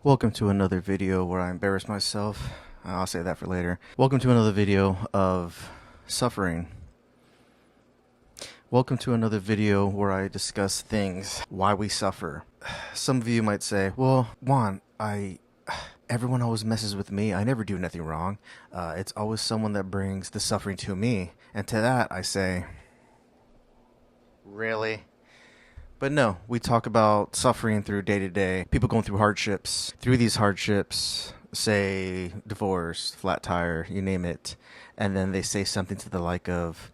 Welcome to another video where I embarrass myself. I'll say that for later. Welcome to another video of suffering. Welcome to another video where I discuss things, why we suffer. Some of you might say, well, Juan, everyone always messes with me. I never do nothing wrong. It's always someone that brings the suffering to me. And to that I say, really? But no, we talk about suffering through day to day, people going through hardships. Through these hardships, say divorce, flat tire, you name it. And then they say something to the like of,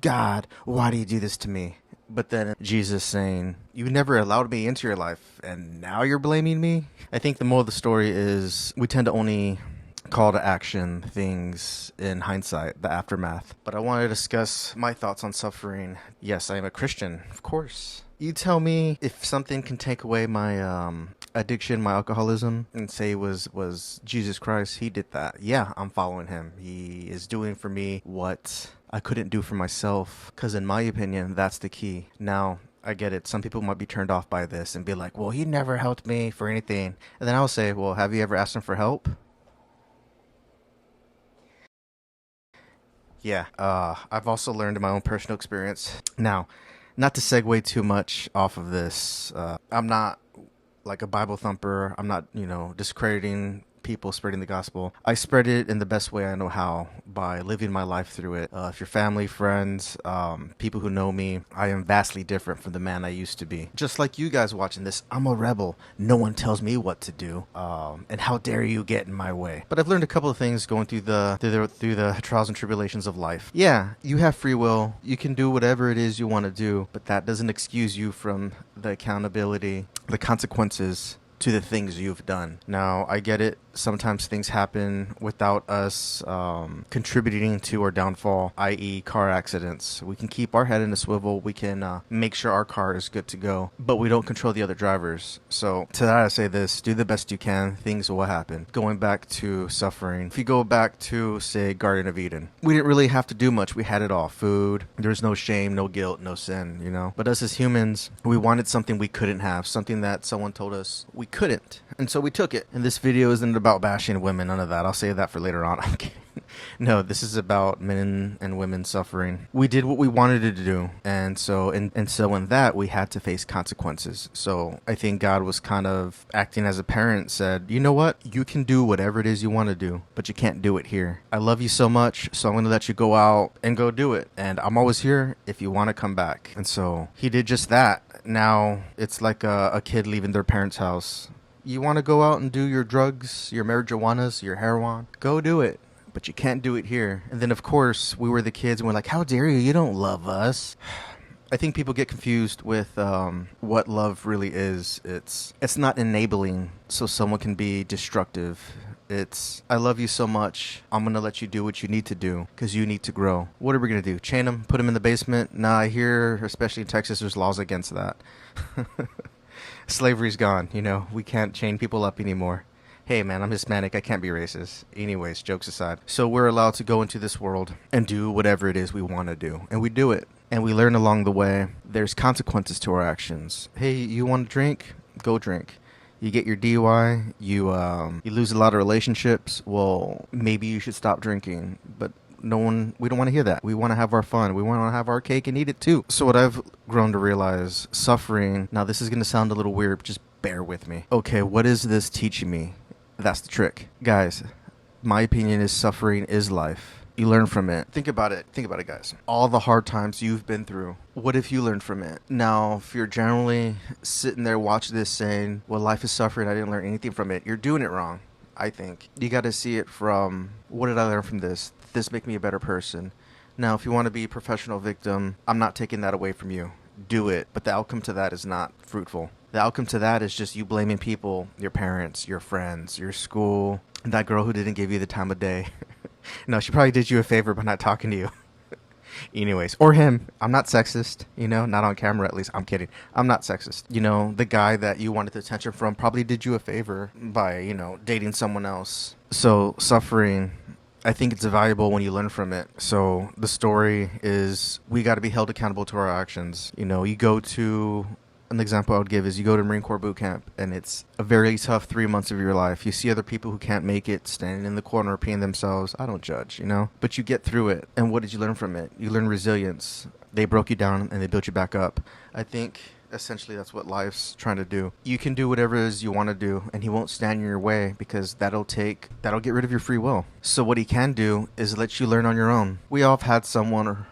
God, why do you do this to me? But then Jesus saying, you never allowed me into your life and now you're blaming me? I think the moral of the story is we tend to only call to action things in hindsight, the aftermath. But I want to discuss my thoughts on suffering. Yes, I am a Christian, of course. You tell me if something can take away my addiction, my alcoholism, and say was Jesus Christ, he did that. Yeah, I'm following him. He is doing for me what I couldn't do for myself, because in my opinion, that's the key. Now, I get it. Some people might be turned off by this and be like, well, he never helped me for anything. And then I'll say, well, have you ever asked him for help? Yeah, I've also learned in my own personal experience. Now, not to segue too much off of this, I'm not like a Bible thumper. I'm not, discrediting people spreading the gospel. I spread it in the best way I know how, by living my life through it. If you're family, friends, people who know me, I am vastly different from the man I used to be. Just like you guys watching this, I'm a rebel. No one tells me what to do. And how dare you get in my way? But I've learned a couple of things going through the trials and tribulations of life. Yeah, you have free will. You can do whatever it is you want to do, but that doesn't excuse you from the accountability, the consequences to the things you've done. Now, I get it. Sometimes things happen without us contributing to our downfall, i.e. car accidents. We can keep our head in a swivel. We can make sure our car is good to go, but we don't control the other drivers. So to that I say this, do the best you can. Things will happen. Going back to suffering. If you go back to, say, Garden of Eden, we didn't really have to do much. We had it all. Food. There's no shame, no guilt, no sin, But us as humans, we wanted something we couldn't have, something that someone told us we couldn't. And so we took it. And this video isn't about bashing women, none of that. I'll save that for later on. I'm kidding. No, this is about men and women suffering. We did what we wanted to do, and so in that we had to face consequences. So I think God was kind of acting as a parent, said, you know what? You can do whatever it is you want to do, but you can't do it here. I love you so much, so I'm going to let you go out and go do it. And I'm always here if you want to come back. And so he did just that. Now it's like a kid leaving their parents' house. You want to go out and do your drugs, your marijuanas, your heroin? Go do it. But you can't do it here. And then, of course, we were the kids and we're like, how dare you? You don't love us. I think people get confused with what love really is. It's not enabling so someone can be destructive. It's, I love you so much, I'm going to let you do what you need to do because you need to grow. What are we going to do? Chain them? Put them in the basement? Nah, I hear, especially in Texas, there's laws against that. Slavery's gone, we can't chain people up anymore. Hey man, I'm Hispanic, I can't be racist. Anyways, jokes aside. So we're allowed to go into this world and do whatever it is we want to do. And we do it. And we learn along the way. There's consequences to our actions. Hey, you want to drink? Go drink. You get your DUI, you lose a lot of relationships. Well, maybe you should stop drinking. But we don't want to hear that. We want to have our fun. We want to have our cake and eat it too. So what I've grown to realize, suffering, now this is going to sound a little weird, but just bear with me. Okay, what is this teaching me? That's the trick. Guys, my opinion is suffering is life. You learn from it. Think about it, guys. All the hard times you've been through, what if you learned from it? Now, if you're generally sitting there watching this saying, well, life is suffering, I didn't learn anything from it, you're doing it wrong, I think. You got to see it from, what did I learn from this? Did this make me a better person? Now, if you want to be a professional victim, I'm not taking that away from you. Do it, but the outcome to that is not fruitful. The outcome to that is just you blaming people, your parents, your friends, your school, that girl who didn't give you the time of day. No, she probably did you a favor by not talking to you. Anyways, or him. I'm not sexist, not on camera at least. I'm kidding. I'm not sexist. The guy that you wanted the attention from probably did you a favor by, dating someone else. So suffering, I think it's valuable when you learn from it. So the story is we got to be held accountable to our actions. You go to An example I would give is you go to Marine Corps boot camp, and it's a very tough 3 months of your life. You see other people who can't make it standing in the corner peeing themselves. I don't judge, you know? But you get through it. And what did you learn from it? You learn resilience. They broke you down and they built you back up. I think essentially that's what life's trying to do. You can do whatever it is you want to do, and he won't stand in your way, because that'll get rid of your free will. So what he can do is let you learn on your own. We all have had someone, or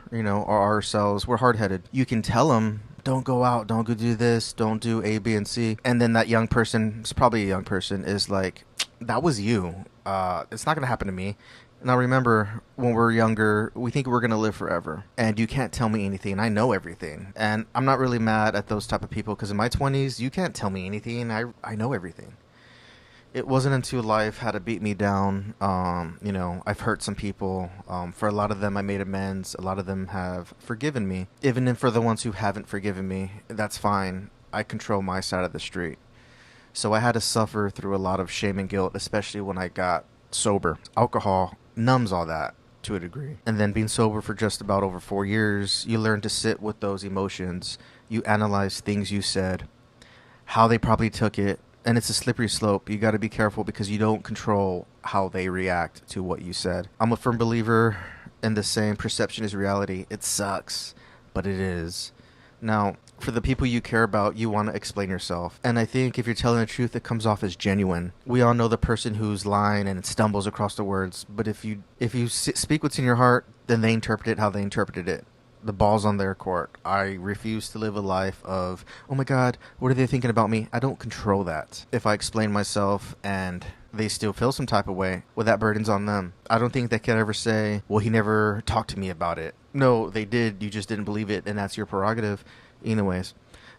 ourselves, we're hard-headed. You can tell them, don't go out, don't go do this, don't do A, B, and C. And then that young person, it's probably a young person, is like, that was you. It's not going to happen to me. Now remember, when we're younger, we think we're going to live forever. And you can't tell me anything. I know everything. And I'm not really mad at those type of people, because in my 20s, you can't tell me anything. I know everything. It wasn't until life had to beat me down. I've hurt some people. For a lot of them, I made amends. A lot of them have forgiven me. Even for the ones who haven't forgiven me, that's fine. I control my side of the street. So I had to suffer through a lot of shame and guilt, especially when I got sober. Alcohol numbs all that to a degree. And then being sober for just about over 4 years, you learn to sit with those emotions. You analyze things you said, how they probably took it. And it's a slippery slope. You got to be careful, because you don't control how they react to what you said. I'm a firm believer in the saying, perception is reality. It sucks, but it is. Now, for the people you care about, you want to explain yourself. And I think if you're telling the truth, it comes off as genuine. We all know the person who's lying and stumbles across the words. But if you speak what's in your heart, then they interpret it how they interpreted it. The ball's on their court. I refuse to live a life of, oh my God, what are they thinking about me? I don't control that. If I explain myself and they still feel some type of way, well, that burden's on them. I don't think they could ever say, well, he never talked to me about it. No, they did. You just didn't believe it, and that's your prerogative. Anyways,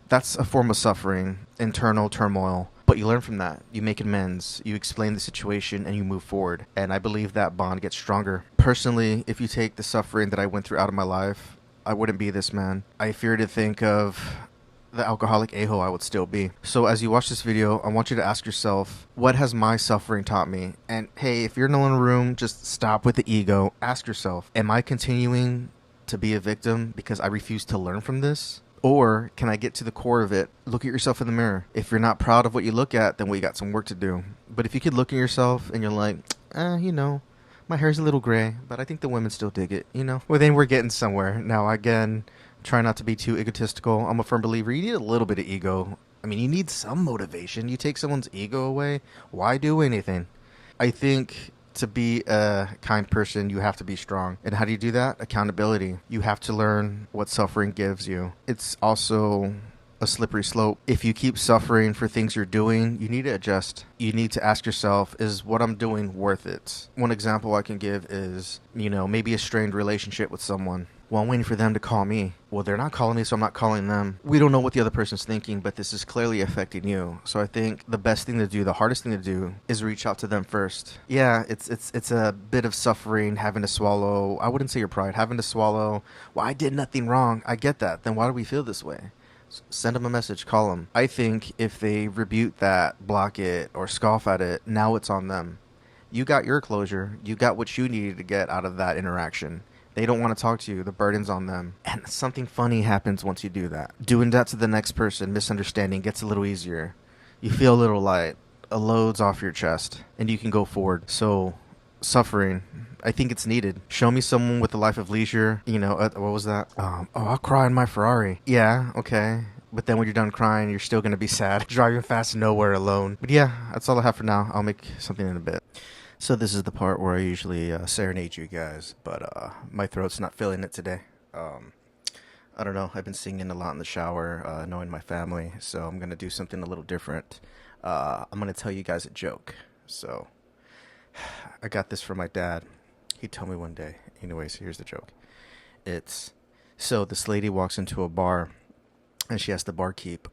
that's a form of suffering, internal turmoil. But you learn from that. You make amends. You explain the situation, and you move forward. And I believe that bond gets stronger. Personally, if you take the suffering that I went through out of my life, I wouldn't be this man. I fear to think of the alcoholic a-hole I would still be. So as you watch this video, I want you to ask yourself, what has my suffering taught me? And hey, if you're in the room, just stop with the ego. Ask yourself, am I continuing to be a victim because I refuse to learn from this? Or can I get to the core of it? Look at yourself in the mirror. If you're not proud of what you look at, then we got some work to do. But if you could look at yourself and you're like, my hair's a little gray, but I think the women still dig it, Well, then we're getting somewhere. Now, again, try not to be too egotistical. I'm a firm believer. You need a little bit of ego. I mean, you need some motivation. You take someone's ego away, why do anything? I think to be a kind person, you have to be strong. And how do you do that? Accountability. You have to learn what suffering gives you. It's also a slippery slope. If you keep suffering for things you're doing, you need to adjust. You need to ask yourself, is what I'm doing worth it? One example I can give is, maybe a strained relationship with someone. Well, I'm waiting for them to call me. Well, they're not calling me, so I'm not calling them. We don't know what the other person's thinking, but this is clearly affecting you. So I think the best thing to do, the hardest thing to do, is reach out to them first. Yeah, it's a bit of suffering, having to swallow. I wouldn't say your pride, having to swallow. Well, I did nothing wrong. I get that. Then why do we feel this way? Send them a message, call them. I think if they rebuke that, block it, or scoff at it, now it's on them. You got your closure. You got what you needed to get out of that interaction. They don't want to talk to you. The burden's on them. And something funny happens once you do that. Doing that to the next person, misunderstanding, gets a little easier. You feel a little light. A load's off your chest, and you can go forward. So, suffering, I think it's needed. Show me someone with a life of leisure. What was that? I'll cry in my Ferrari. Yeah, okay. But then when you're done crying, you're still going to be sad. Driving fast nowhere alone. But yeah, that's all I have for now. I'll make something in a bit. So this is the part where I usually serenade you guys, but my throat's not feeling it today. I don't know. I've been singing a lot in the shower, knowing my family, so I'm going to do something a little different. I'm going to tell you guys a joke. So I got this from my dad. He told me one day. Anyways, here's the joke. So this lady walks into a bar, and she asks the barkeep,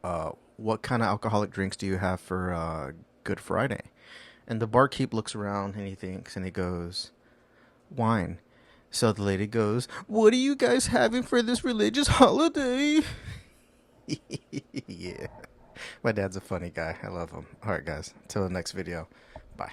what kind of alcoholic drinks do you have for Good Friday? And the barkeep looks around and he thinks and he goes, wine. So the lady goes, what are you guys having for this religious holiday? Yeah. My dad's a funny guy. I love him. All right, guys. Until the next video. Bye.